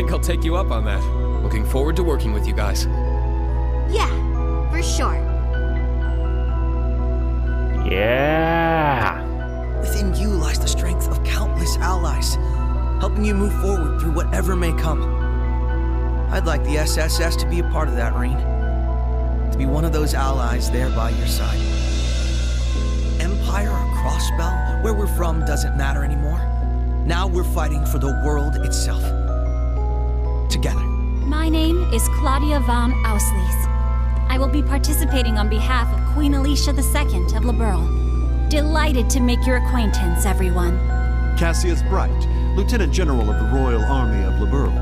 think I'll take you up on that. Looking forward to working with you guys. Yeah, for sure. Yeah! Within you lies the strength of countless allies, helping you move forward through whatever may come. I'd like the SSS to be a part of that, Reen. To be one of those allies there by your side. Empire or Crossbell, where we're from doesn't matter anymore. Now we're fighting for the world itself. Together. My name is Claudia von Auslies. I will be participating on behalf of Queen Alicia II of Liberl. Delighted to make your acquaintance, everyone. Cassius Bright, Lieutenant General of the Royal Army of Liberl.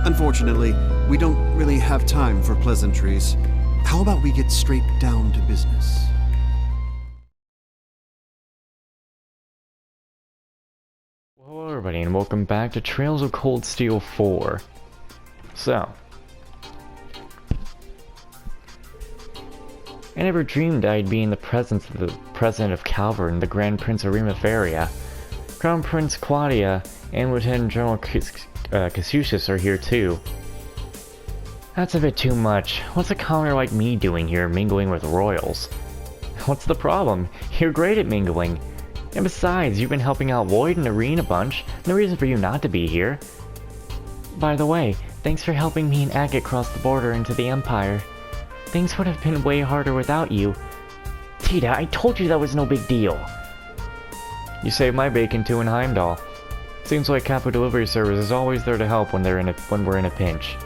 Unfortunately, we don't really have time for pleasantries. How about we get straight down to business? Hello everybody and welcome back to Trails of Cold Steel 4. So, I never dreamed I'd be in the presence of the President of Calvern, the Grand Prince of Rimaferia. Crown Prince Claudia and Lieutenant General Cassius are here too. That's a bit too much. What's a commoner like me doing here mingling with royals? What's the problem? You're great at mingling. And besides, you've been helping out Lloyd and Irene a bunch. No reason for you not to be here. By the way, thanks for helping me and Agate cross the border into the Empire. Things would have been way harder without you. Tita, I told you that was no big deal. You saved my bacon too in Heimdall. Seems like Capo Delivery Service is always there to help when we're in a pinch.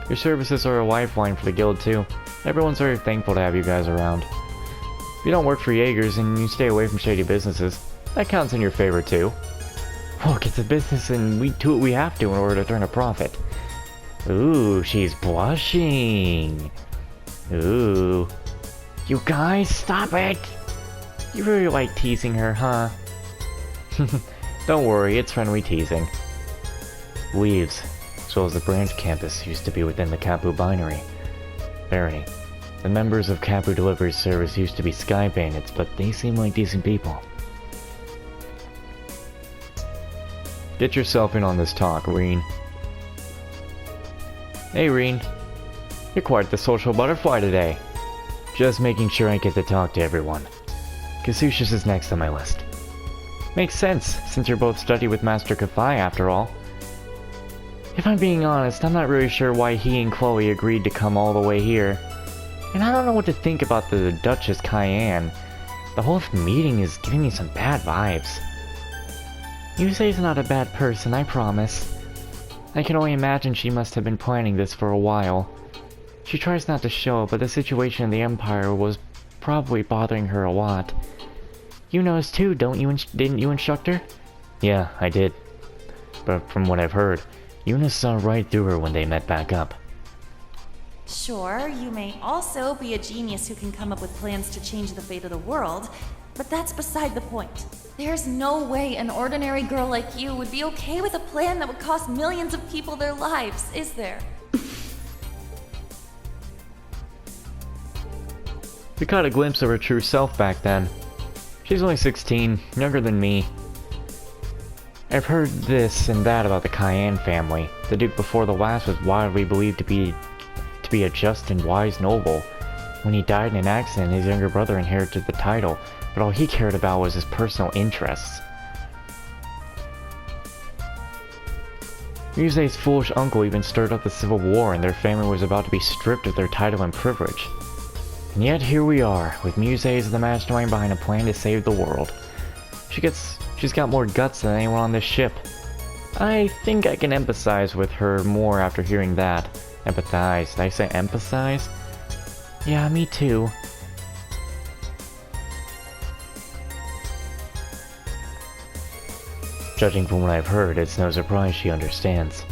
Your services are a lifeline for the guild too. Everyone's very thankful to have you guys around. If you don't work for Jaegers and you stay away from shady businesses, that counts in your favor too. Look, it's a business and we do what we have to in order to turn a profit. Ooh, she's blushing. Ooh. You guys, stop it! You really like teasing her, huh? Don't worry, it's friendly teasing. Leaves, as well as the branch campus, used to be within the Capu binary. Barony. The members of Capu Delivery Service used to be Sky Bandits, but they seem like decent people. Get yourself in on this talk, Reen. Hey, Reen. You're quite the social butterfly today. Just making sure I get to talk to everyone. Cassius is next on my list. Makes sense, since you're both studied with Master Kafai after all. If I'm being honest, I'm not really sure why he and Chloe agreed to come all the way here. And I don't know what to think about the Duchess Cayenne. The whole meeting is giving me some bad vibes. Yusei's not a bad person, I promise. I can only imagine she must have been planning this for a while. She tries not to show, but the situation in the Empire was probably bothering her a lot. You noticed too, didn't you, Instructor? Yeah, I did. But from what I've heard, Eunice saw right through her when they met back up. Sure, you may also be a genius who can come up with plans to change the fate of the world, but that's beside the point. There's no way an ordinary girl like you would be okay with a plan that would cost millions of people their lives, is there? We caught a glimpse of her true self back then. She's only 16, younger than me. I've heard this and that about the Cayenne family. The Duke before the last was widely believed to be a just and wise noble. When he died in an accident, his younger brother inherited the title, but all he cared about was his personal interests. Yusei's foolish uncle even stirred up the civil war, and their family was about to be stripped of their title and privilege. And yet here we are, with Yusei as the mastermind behind a plan to save the world. She's got more guts than anyone on this ship. I think I can empathize with her more after hearing that. Empathize. Did I say empathize? Yeah, me too. Judging from what I've heard, it's no surprise she understands.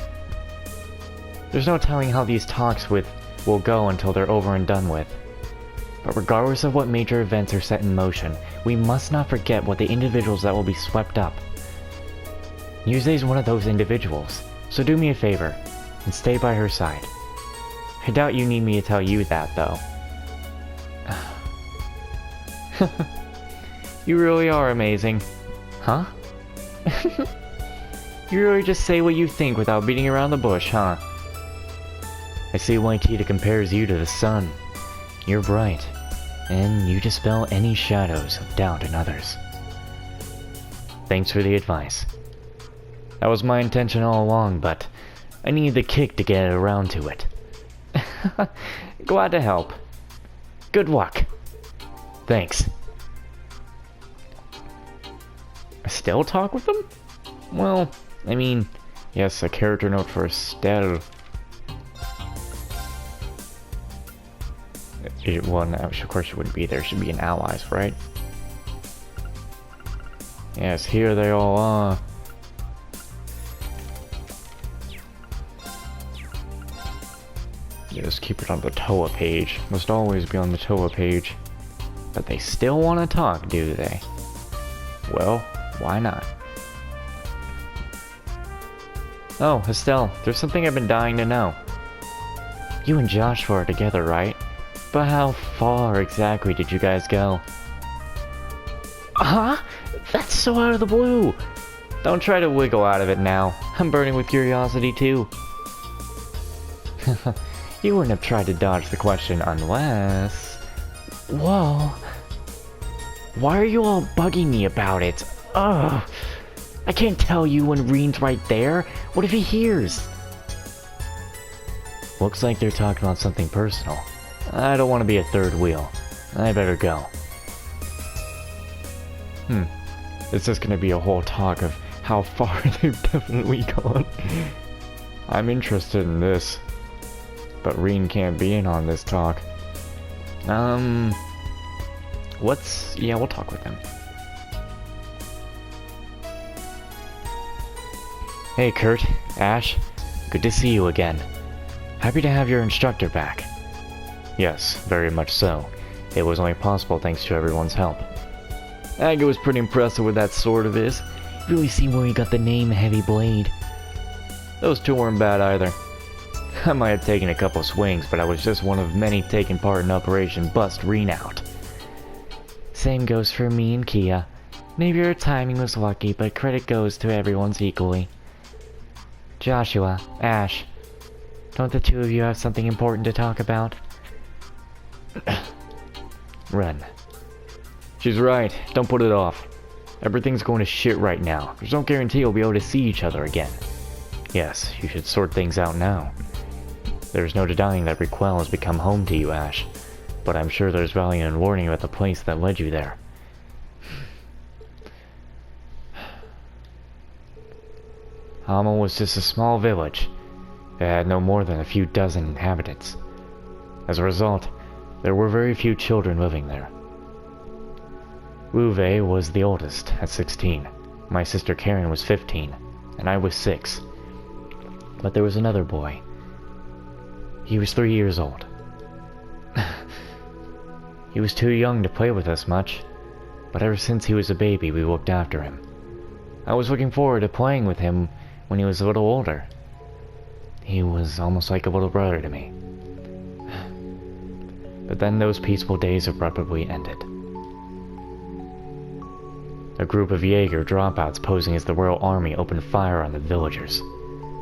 There's no telling how these talks will go until they're over and done with. But regardless of what major events are set in motion, we must not forget what the individuals that will be swept up. Yusei's one of those individuals, so do me a favor, and stay by her side. I doubt you need me to tell you that, though. You really are amazing. Huh? You really just say what you think without beating around the bush, huh? I see Waitita compares you to the sun. You're bright, and you dispel any shadows of doubt in others. Thanks for the advice. That was my intention all along, but I need the kick to get around to it. Glad to help. Good luck. Thanks. Still talk with them? Well, I mean, yes, a character note for Estelle. Well, no, of course she wouldn't be there. She'd be in allies, right? Yes, here they all are. Just keep it on the TOA page. Must always be on the TOA page. But they still want to talk, do they? Well, why not? Oh, Estelle, there's something I've been dying to know. You and Joshua are together, right? But how far exactly did you guys go? Huh? That's so out of the blue! Don't try to wiggle out of it now. I'm burning with curiosity too. You wouldn't have tried to dodge the question unless... Whoa. Why are you all bugging me about it? Ugh. I can't tell you when Reen's right there. What if he hears? Looks like they're talking about something personal. I don't want to be a third wheel. I better go. It's just gonna be a whole talk of how far they've definitely gone. I'm interested in this. But Reen can't be in on this talk. Yeah, we'll talk with him. Hey Kurt, Ash, good to see you again. Happy to have your instructor back. Yes, very much so. It was only possible thanks to everyone's help. Aga was pretty impressive with that sword of his. Really see where he got the name Heavy Blade. Those two weren't bad either. I might have taken a couple swings, but I was just one of many taking part in Operation Bust Reen Out. Same goes for me and Kia. Maybe your timing was lucky, but credit goes to everyone's equally. Joshua, Ash, don't the two of you have something important to talk about? Ren. She's right, don't put it off. Everything's going to shit right now. There's no guarantee we'll be able to see each other again. Yes, you should sort things out now. There's no denying that Requel has become home to you, Ash. But I'm sure there's value in warning about the place that led you there. Hamel was just a small village. It had no more than a few dozen inhabitants. As a result, there were very few children living there. Uwe was the oldest, at 16. My sister Karen was 15, and I was 6. But there was another boy. He was 3 years old. He was too young to play with us much, but ever since he was a baby we looked after him. I was looking forward to playing with him when he was a little older. He was almost like a little brother to me. But then those peaceful days abruptly ended. A group of Jaeger dropouts posing as the Royal Army opened fire on the villagers.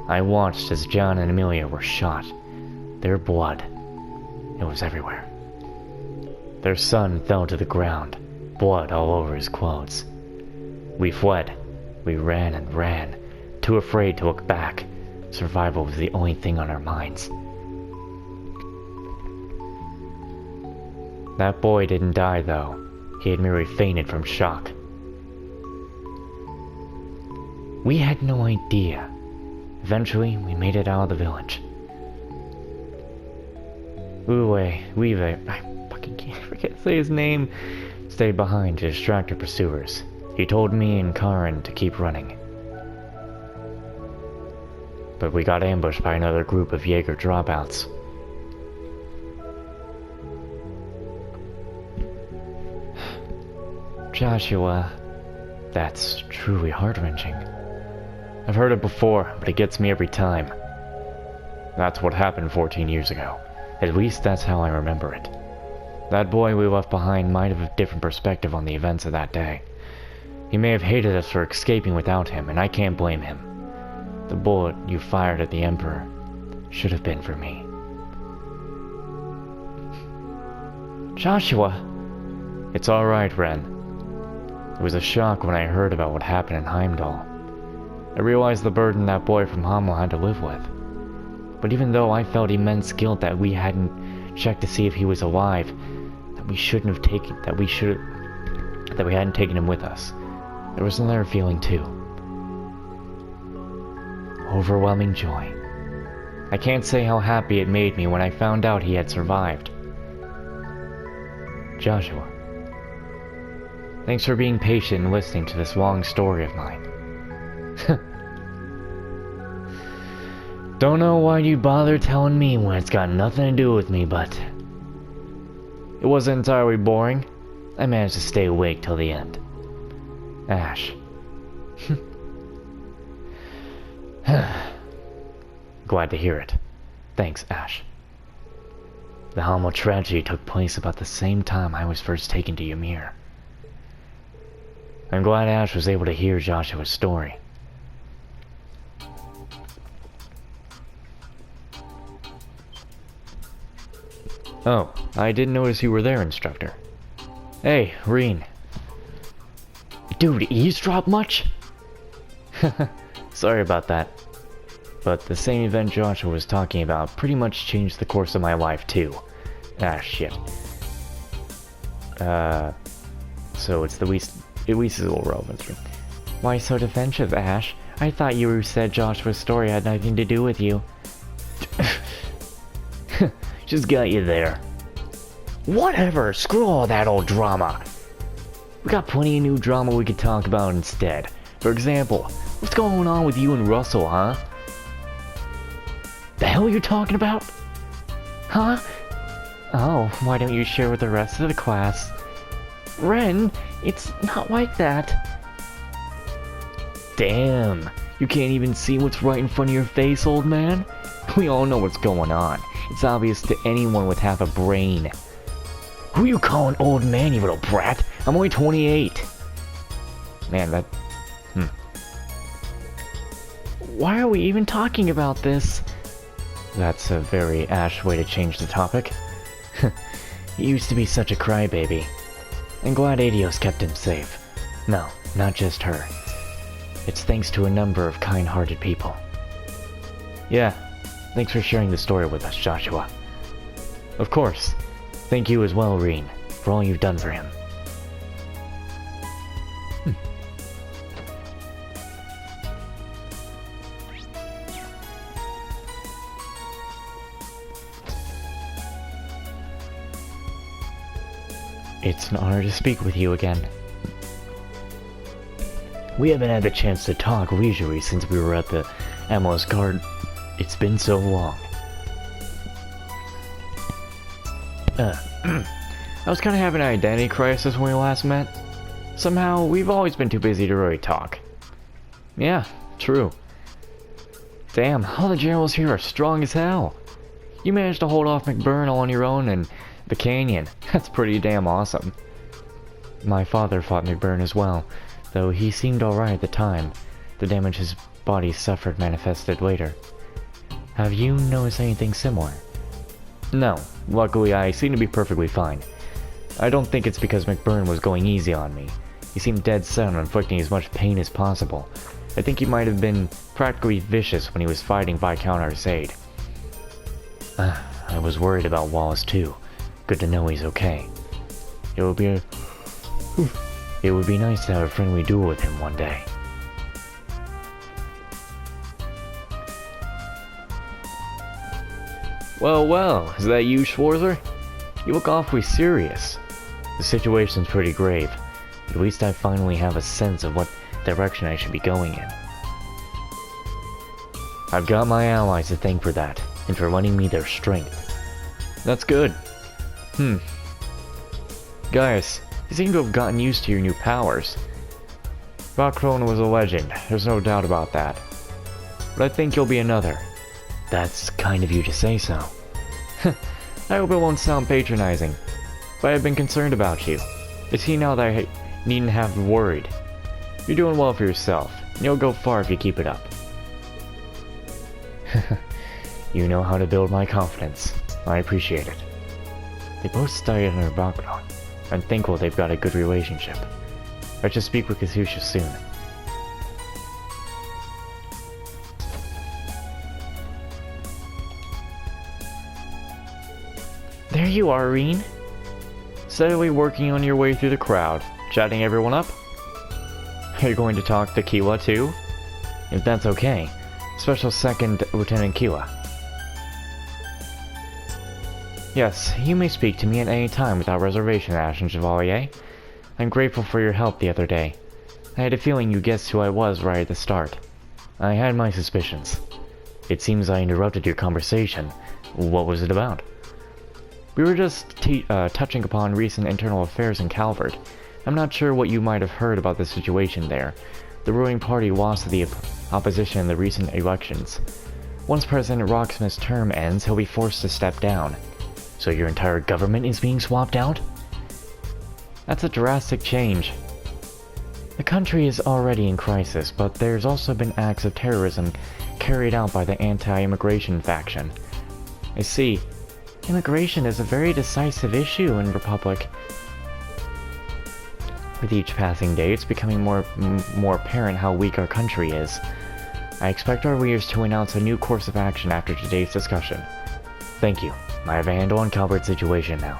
I watched as John and Amelia were shot. Their blood, it was everywhere. Their son fell to the ground, blood all over his clothes. We fled. We ran and ran, too afraid to look back. Survival was the only thing on our minds. That boy didn't die, though. He had merely fainted from shock. We had no idea. Eventually, we made it out of the village. Uwe, I fucking can't say his name, stayed behind to distract our pursuers. He told me and Karen to keep running. But we got ambushed by another group of Jaeger dropouts. Joshua, that's truly heart-wrenching. I've heard it before, but it gets me every time. That's what happened 14 years ago. At least that's how I remember it. That boy we left behind might have a different perspective on the events of that day. He may have hated us for escaping without him, and I can't blame him. The bullet you fired at the Emperor should have been for me. Joshua! It's alright, Ren. It was a shock when I heard about what happened in Heimdall. I realized the burden that boy from Hamel had to live with. But even though I felt immense guilt that we hadn't checked to see if he was alive, that we hadn't taken him with us, there was another feeling too. Overwhelming joy. I can't say how happy it made me when I found out he had survived. Joshua, thanks for being patient and listening to this long story of mine. Don't know why you bother telling me when it's got nothing to do with me, but it wasn't entirely boring. I managed to stay awake till the end. Ash. Glad to hear it. Thanks, Ash. The Hamel tragedy took place about the same time I was first taken to Ymir. I'm glad Ash was able to hear Joshua's story. Oh, I didn't notice you were there, Instructor. Hey, Reen. Dude, eavesdrop much? Sorry about that. But the same event Joshua was talking about pretty much changed the course of my life too. Ah, shit. So it's the least is a little relevant. Why so defensive, Ash? I thought you said Joshua's story had nothing to do with you. Just got you there. Whatever, screw all that old drama. We got plenty of new drama we could talk about instead. For example, what's going on with you and Russell, huh? The hell are you talking about? Huh? Oh, why don't you share with the rest of the class? Ren, it's not like that. Damn, you can't even see what's right in front of your face, old man? We all know what's going on. It's obvious to anyone with half a brain. Who you calling old man, you little brat? I'm only 28. Man, that... Why are we even talking about this? That's a very Ash way to change the topic. He used to be such a crybaby. I'm glad Adios kept him safe. No, not just her. It's thanks to a number of kind-hearted people. Yeah, thanks for sharing the story with us, Joshua. Of course. Thank you as well, Reen, for all you've done for him. It's an honor to speak with you again. We haven't had the chance to talk leisurely since we were at the Amos Guard. It's been so long. I was kind of having an identity crisis when we last met. Somehow, we've always been too busy to really talk. Yeah, true. Damn, all the generals here are strong as hell. You managed to hold off McBurn all on your own and the canyon. That's pretty damn awesome. My father fought McBurn as well, though he seemed alright at the time. The damage his body suffered manifested later. Have you noticed anything similar? No, luckily I seem to be perfectly fine. I don't think it's because McBurn was going easy on me. He seemed dead set on inflicting as much pain as possible. I think he might have been practically vicious when he was fighting Viscount Arcade. I was worried about Wallace too. Good to know he's okay. It would be nice to have a friendly duel with him one day. Well, is that you, Schwarzer? You look awfully serious. The situation's pretty grave. At least I finally have a sense of what direction I should be going in. I've got my allies to thank for that, and for lending me their strength. That's good. Gaius, you seem to have gotten used to your new powers. Vakron was a legend, there's no doubt about that. But I think you'll be another. That's kind of you to say so. I hope it won't sound patronizing, but I've been concerned about you. It's now that I needn't have worried. You're doing well for yourself, and you'll go far if you keep it up. You know how to build my confidence. I appreciate it. They both studied under Bakron. I'm thankful they've got a good relationship. I should speak with Kasusha soon. There you are, Reen. Steadily working on your way through the crowd, chatting everyone up. Are you going to talk to Kiwa too? If that's okay. Special Second Lieutenant Kiwa. Yes, you may speak to me at any time without reservation, Ashen Chevalier. I'm grateful for your help the other day. I had a feeling you guessed who I was right at the start. I had my suspicions. It seems I interrupted your conversation. What was it about? We were just touching upon recent internal affairs in Calvert. I'm not sure what you might have heard about the situation there. The ruling party lost to the opposition in the recent elections. Once President Rocksmith's term ends, he'll be forced to step down. So your entire government is being swapped out? That's a drastic change. The country is already in crisis, but there's also been acts of terrorism carried out by the anti-immigration faction. I see. Immigration is a very decisive issue in Republic. With each passing day, it's becoming more apparent how weak our country is. I expect our leaders to announce a new course of action after today's discussion. Thank you. I have a handle on Calvert's situation now.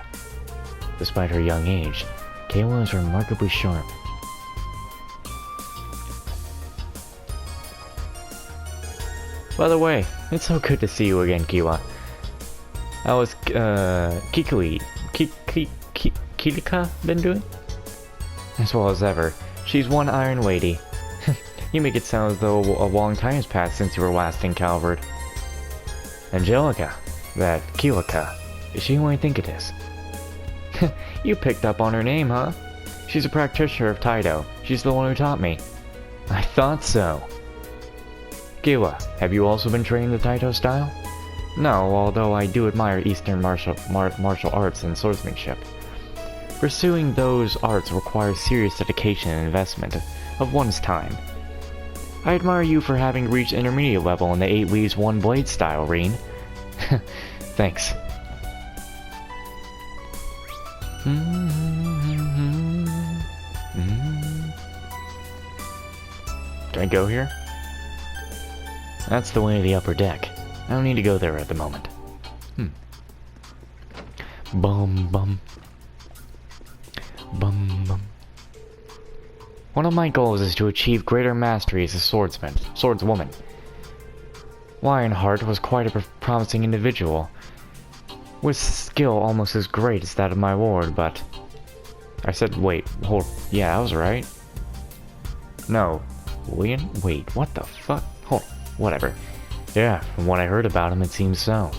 Despite her young age, Kayla is remarkably sharp. By the way, it's so good to see you again, Kiwa. How has Kilika been doing? As well as ever. She's one iron lady. You make it sound as though a long time has passed since you were last in Calvert. Angelica. That Kilika. Is she who I think it is? You picked up on her name, huh? She's a practitioner of Taito. She's the one who taught me. I thought so. Kiwa, have you also been training the Taito style? No, although I do admire Eastern martial arts and swordsmanship. Pursuing those arts requires serious dedication and investment of one's time. I admire you for having reached intermediate level in the 8 Leaves 1 Blade style, Reen. Thanks. Do I go here? That's the way to the upper deck. I don't need to go there at the moment. Bum bum. Bum bum. One of my goals is to achieve greater mastery as a swordswoman. Lionheart was quite a promising individual, with skill almost as great as that of my lord, but... I said, wait, hold, yeah, I was right. No. William? Wait, what the fuck? Hold, whatever. Yeah, from what I heard about him, it seems so.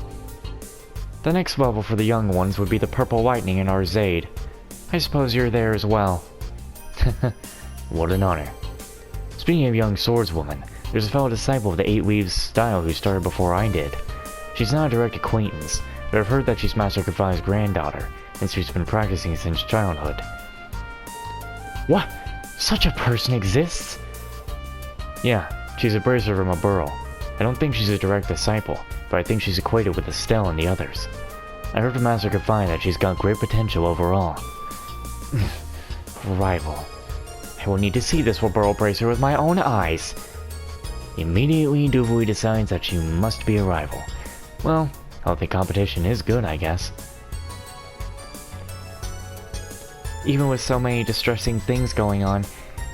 The next level for the young ones would be the Purple Lightning in our Zaid. I suppose you're there as well. What an honor. Speaking of young swordswoman, there's a fellow disciple of the 8 Leaves style who started before I did. She's not a direct acquaintance, but I've heard that she's Master Kafai's granddaughter, and she's been practicing since childhood. What? Such a person exists? Yeah, she's a bracer from a burl. I don't think she's a direct disciple, but I think she's equated with Estelle and the others. I heard from Master Kafai that she's got great potential overall. Rival. I will need to see this burl bracer with my own eyes. Immediately, Duvui decides that she must be a rival. Well, healthy competition is good, I guess. Even with so many distressing things going on,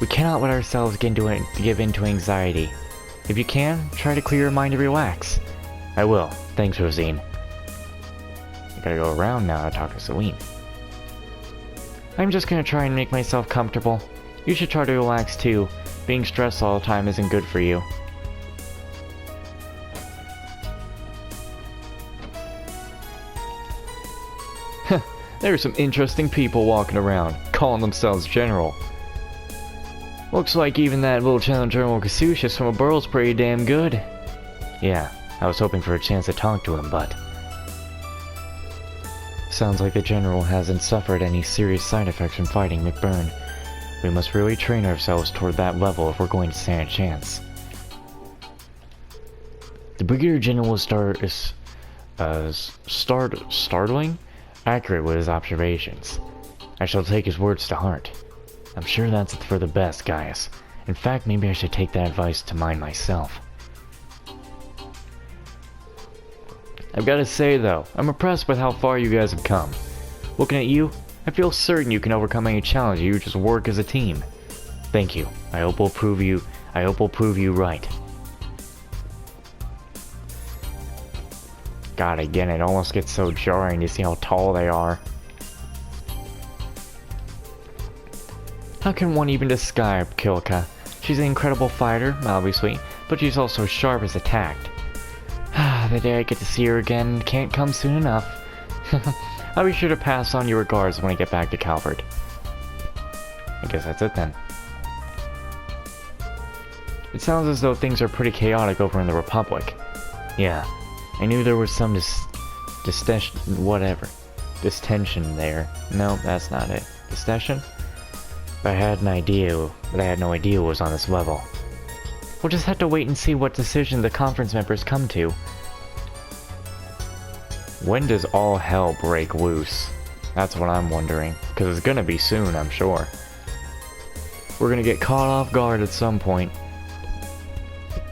we cannot let ourselves give in to anxiety. If you can, try to clear your mind and relax. I will. Thanks, Rosine. I gotta go around now to talk to Celine. I'm just gonna try and make myself comfortable. You should try to relax too. Being stressed all the time isn't good for you. There are some interesting people walking around, calling themselves General. Looks like even that Lieutenant General Cassius from a burl's pretty damn good. Yeah, I was hoping for a chance to talk to him, but... Sounds like the General hasn't suffered any serious side effects from fighting McBurn. We must really train ourselves toward that level if we're going to stand a chance. The Brigadier General was startling accurate with his observations. I shall take his words to heart. I'm sure that's for the best, Gaius. In fact, maybe I should take that advice to mind myself. I've got to say, though, I'm impressed with how far you guys have come. Looking at you, I feel certain you can overcome any challenge. You just work as a team. Thank you. I hope we'll prove you right. God, again, it almost gets so jarring to see how tall they are. How can one even describe Kilka? She's an incredible fighter, obviously, but she's also sharp as attacked. The day I get to see her again can't come soon enough. I'll be sure to pass on your regards when I get back to Calvert. I guess that's it then. It sounds as though things are pretty chaotic over in the Republic. Yeah, I knew there was some distension there. No, that's not it. Distension? But I had no idea it was on this level. We'll just have to wait and see what decision the conference members come to. When does all hell break loose? That's what I'm wondering, because it's gonna be soon, I'm sure. We're gonna get caught off guard at some point.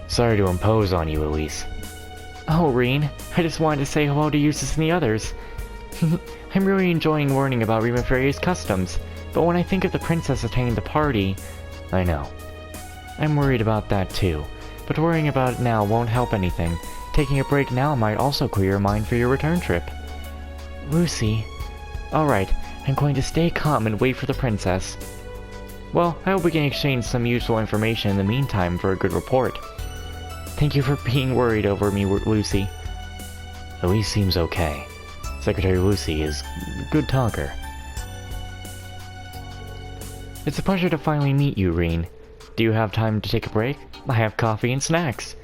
Sorry to impose on you, Elise. Oh, Reen, I just wanted to say hello to Eustace and the others. I'm really enjoying learning about Rima Feria's customs, but when I think of the princess attending the party... I know. I'm worried about that too, but worrying about it now won't help anything. Taking a break now might also clear your mind for your return trip. Lucy. Alright, I'm going to stay calm and wait for the princess. Well, I hope we can exchange some useful information in the meantime for a good report. Thank you for being worried over me, Lucy. Elise seems okay. Secretary Lucy is a good talker. It's a pleasure to finally meet you, Reen. Do you have time to take a break? I have coffee and snacks.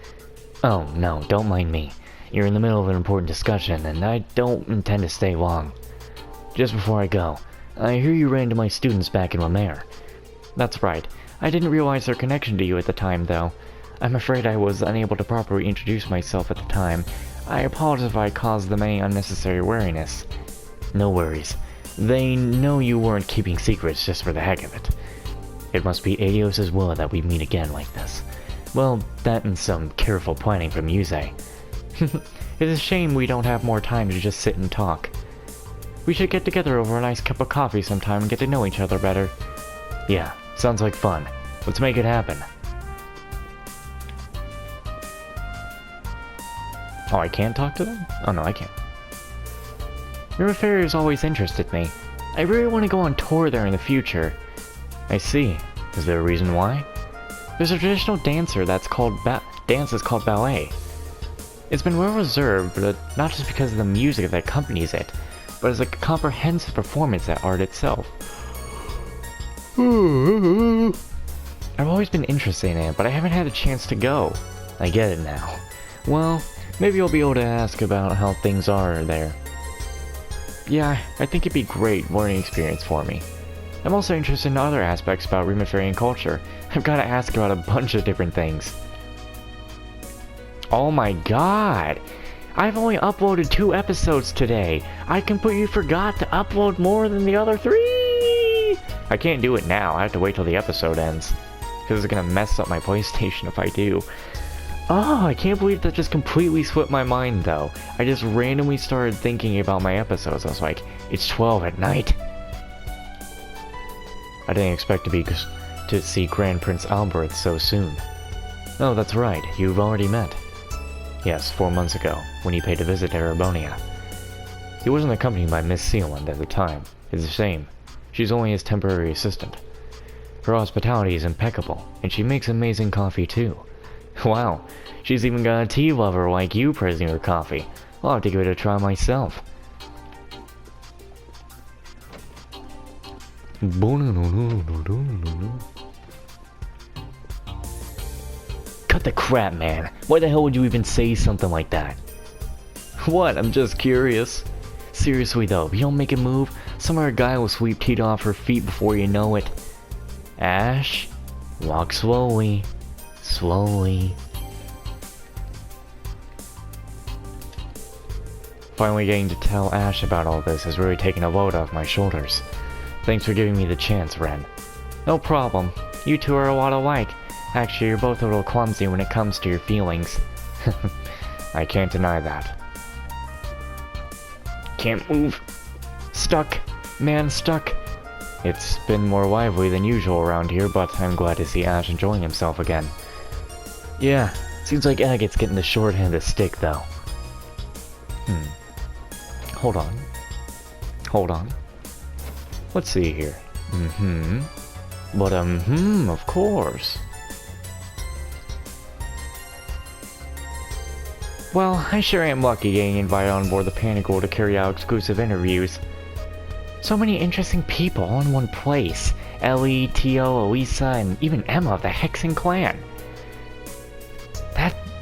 Oh, no, don't mind me. You're in the middle of an important discussion, and I don't intend to stay long. Just before I go, I hear you ran into my students back in Lemaire. That's right. I didn't realize their connection to you at the time, though. I'm afraid I was unable to properly introduce myself at the time. I apologize if I caused them any unnecessary wariness. No worries. They know you weren't keeping secrets just for the heck of it. It must be Adios' will that we meet again like this. Well, that and some careful planning from Yuze. It's a shame we don't have more time to just sit and talk. We should get together over a nice cup of coffee sometime and get to know each other better. Yeah, sounds like fun. Let's make it happen. Oh, I can't talk to them? Oh no, I can't. River Ferry has always interested me. I really want to go on tour there in the future. I see. Is there a reason why? There's a traditional dancer that's called dance is called ballet. It's been well reserved, but not just because of the music that accompanies it, but as a comprehensive performance at art itself. I've always been interested in it, but I haven't had a chance to go. I get it now. Well, maybe I'll be able to ask about how things are there. Yeah, I think it'd be a great learning experience for me. I'm also interested in other aspects about Rimafarian culture. I've got to ask about a bunch of different things. Oh my god! I've only uploaded 2 episodes today. I completely forgot to upload more than the other 3! I can't do it now. I have to wait till the episode ends. Because it's gonna mess up my PlayStation if I do. Oh, I can't believe that just completely slipped my mind though. I just randomly started thinking about my episodes. I was like, it's 12 at night. I didn't expect to see Grand Prince Albert so soon. Oh, that's right, you've already met. Yes, 4 months ago, when he paid a visit to Arabonia. He wasn't accompanied by Miss Sealand at the time. It's a shame. She's only his temporary assistant. Her hospitality is impeccable, and she makes amazing coffee too. Wow, she's even got a tea lover like you praising her coffee. I'll have to give it a try myself. Cut the crap, man. Why the hell would you even say something like that? What? I'm just curious. Seriously though, if you don't make a move, some other guy will sweep Tita off her feet before you know it. Ash, walk slowly. Slowly. Finally getting to tell Ash about all this has really taken a load off my shoulders. Thanks for giving me the chance, Ren. No problem. You two are a lot alike. Actually, you're both a little clumsy when it comes to your feelings. I can't deny that. Can't move. Stuck. Man, stuck. It's been more lively than usual around here, but I'm glad to see Ash enjoying himself again. Yeah, seems like Agate's getting the short end of the stick, though. Hold on. Hold on. Let's see here. But, of course. Well, I sure am lucky getting invited on board the Panicle to carry out exclusive interviews. So many interesting people all in one place. Ellie, Tio, Elisa, and even Emma of the Hexen clan.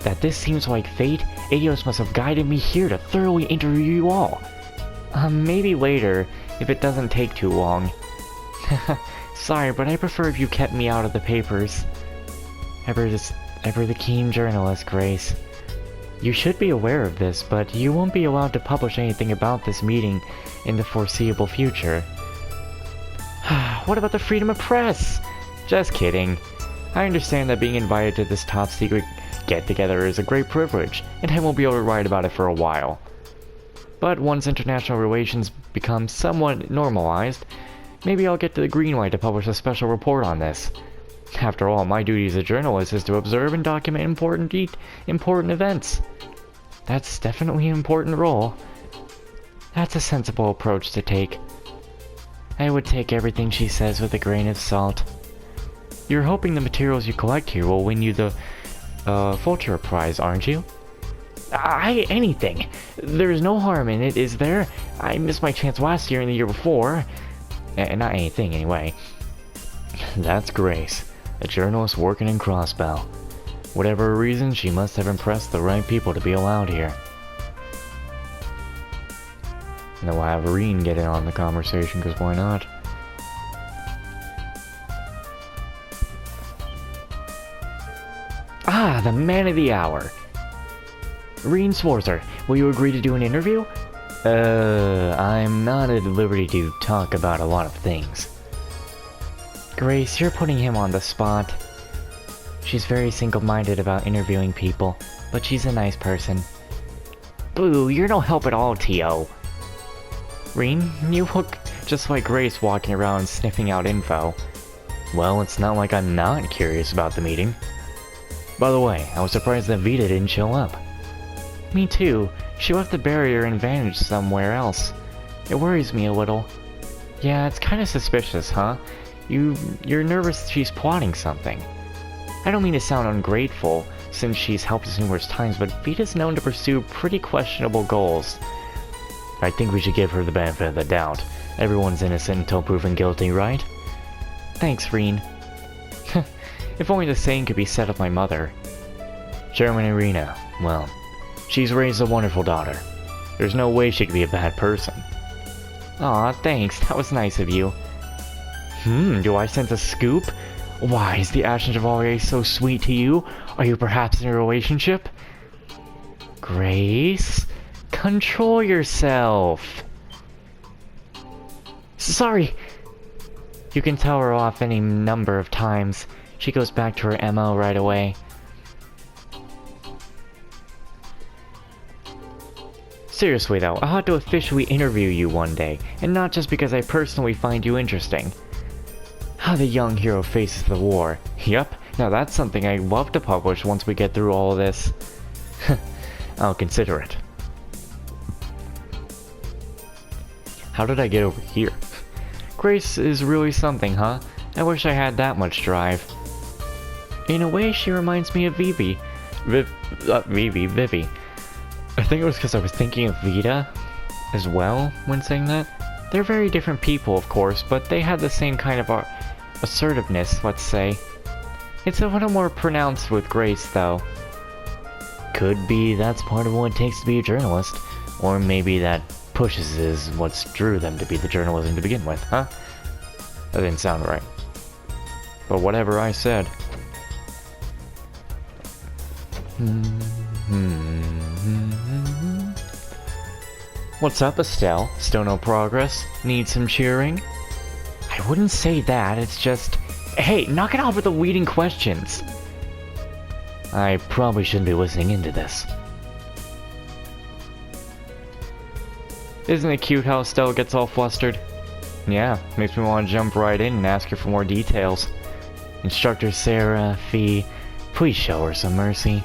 That this seems like fate, Eidos must have guided me here to thoroughly interview you all. Maybe later, if it doesn't take too long. Sorry, but I prefer if you kept me out of the papers. Ever the keen journalist, Grace. You should be aware of this, but you won't be allowed to publish anything about this meeting in the foreseeable future. What about the freedom of press? Just kidding. I understand that being invited to this top-secret get-together is a great privilege, and I won't be able to write about it for a while. But once international relations become somewhat normalized, maybe I'll get the green light to publish a special report on this. After all, my duty as a journalist is to observe and document important events. That's definitely an important role. That's a sensible approach to take. I would take everything she says with a grain of salt. You're hoping the materials you collect here will win you the Vulture Prize, aren't you? Anything. There's no harm in it, is there? I missed my chance last year and the year before. Not anything, anyway. That's Grace, a journalist working in Crossbow. Whatever reason, she must have impressed the right people to be allowed here. And then we'll have Reen get in on the conversation, because why not? Ah, the man of the hour. Reen Swarther, will you agree to do an interview? I'm not at liberty to talk about a lot of things. Grace, you're putting him on the spot. She's very single-minded about interviewing people, but she's a nice person. Boo, you're no help at all, Tio. Reen, you look just like Grace walking around sniffing out info. Well, it's not like I'm not curious about the meeting. By the way, I was surprised that Vita didn't show up. Me too. She left the barrier and vanished somewhere else. It worries me a little. Yeah, it's kinda suspicious, huh? You're nervous she's plotting something. I don't mean to sound ungrateful, since she's helped us numerous times, but Vita's known to pursue pretty questionable goals. I think we should give her the benefit of the doubt. Everyone's innocent until proven guilty, right? Thanks, Reen. If only the same could be said of my mother. Chairman Irina, well, she's raised a wonderful daughter. There's no way she could be a bad person. Aw, thanks, that was nice of you. Do I sense a scoop? Why, is the Ashen Chevalier so sweet to you? Are you perhaps in a relationship? Grace? Control yourself! Sorry! You can tell her off any number of times. She goes back to her MO right away. Seriously though, I'll have to officially interview you one day, and not just because I personally find you interesting. How the young hero faces the war. Yup, now that's something I'd love to publish once we get through all of this. I'll consider it. How did I get over here? Grace is really something, huh? I wish I had that much drive. In a way, she reminds me of Vivi. Vivi. I think it was because I was thinking of Vita as well when saying that. They're very different people, of course, but they had the same kind of assertiveness, let's say. It's a little more pronounced with Grace, though. Could be that's part of what it takes to be a journalist, or maybe that pushes is what's drew them to be the journalism to begin with, huh? That didn't sound right. But whatever I said. What's up, Estelle? Still no progress? Need some cheering? I wouldn't say that, it's just... Hey, knock it off with the leading questions! I probably shouldn't be listening into this. Isn't it cute how Estelle gets all flustered? Yeah, makes me want to jump right in and ask her for more details. Instructor Sarah, Fee, please show her some mercy.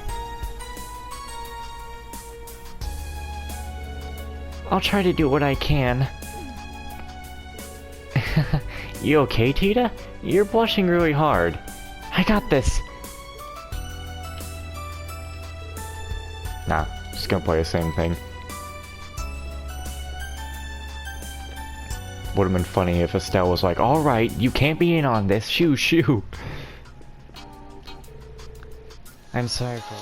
I'll try to do what I can. You okay, Tita? You're blushing really hard. I got this. Nah, just gonna play the same thing. Would've been funny if Estelle was like, alright, you can't be in on this, shoo shoo. I'm sorry for...